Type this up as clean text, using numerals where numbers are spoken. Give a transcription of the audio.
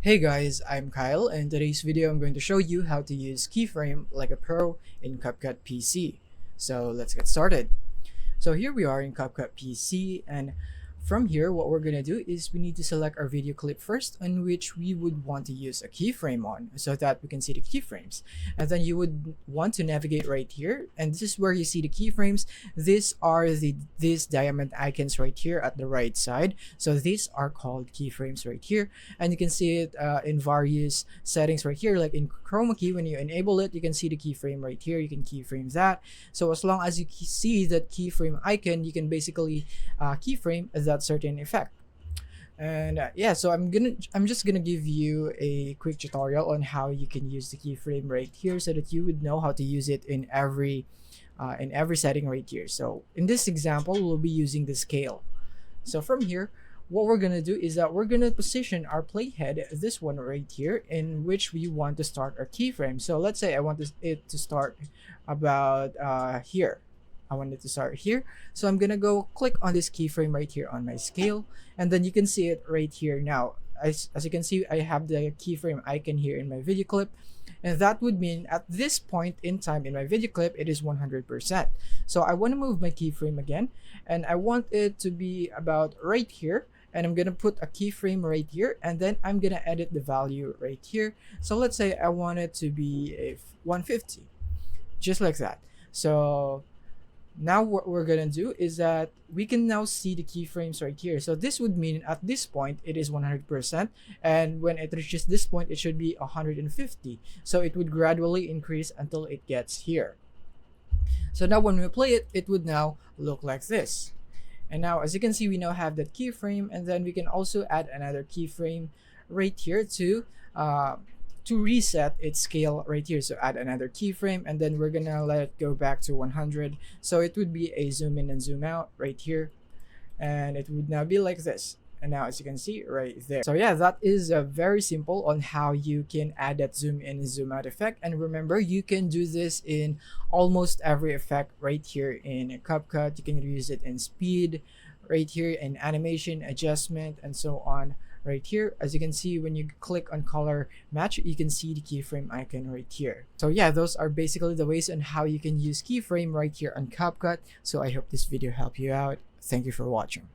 Hey guys, I'm Kyle, and in today's video I'm going to show you how to use Keyframe like a pro in CapCut PC. So let's get started. So here we are in CapCut PC, and from here what we're gonna do is we need to select our video clip first on which we would want to use a keyframe on so that we can see the keyframes. And then you would want to navigate right here, and this is where you see the keyframes. These are these diamond icons right here at the right side. So these are called keyframes right here, and you can see it in various settings right here, like in chroma key. When you enable it, you can see the keyframe right here. You can keyframe that. So as long as you see that keyframe icon, you can basically keyframe that certain effect. And yeah, so I'm just gonna give you a quick tutorial on how you can use the keyframe right here so that you would know how to use it in every setting right here. So in this example, we'll be using the scale. So from here, what we're gonna do is that we're gonna position our playhead, this one right here, in which we want to start our keyframe. So let's say I want it to start about here. I want it to start here. So I'm gonna go click on this keyframe right here on my scale, and then you can see it right here now. As you can see, I have the keyframe icon here in my video clip, and that would mean at this point in time in my video clip, it is 100%. So I want to move my keyframe again, and I want it to be about right here, and I'm gonna put a keyframe right here, and then I'm gonna edit the value right here. So let's say I want it to be a 150, just like that. So now what we're gonna do is that we can now see the keyframes right here. So this would mean at this point it is 100%, and when it reaches this point it should be 150. So it would gradually increase until it gets here. So now when we play it, it would now look like this. And now as you can see, we now have that keyframe, and then we can also add another keyframe right here to reset its scale right here. So add another keyframe, and then we're gonna let it go back to 100. So it would be a zoom in and zoom out right here, and it would now be like this. And now as you can see right there. So yeah, that is very simple on how you can add that zoom in and zoom out effect. And remember, you can do this in almost every effect right here in CapCut. You can use it in speed right here, in animation, adjustment, and so on right here. As you can see, when you click on color match, you can see the keyframe icon right here. So yeah, those are basically the ways on how you can use keyframe right here on CapCut. So I hope this video helped you out. Thank you for watching.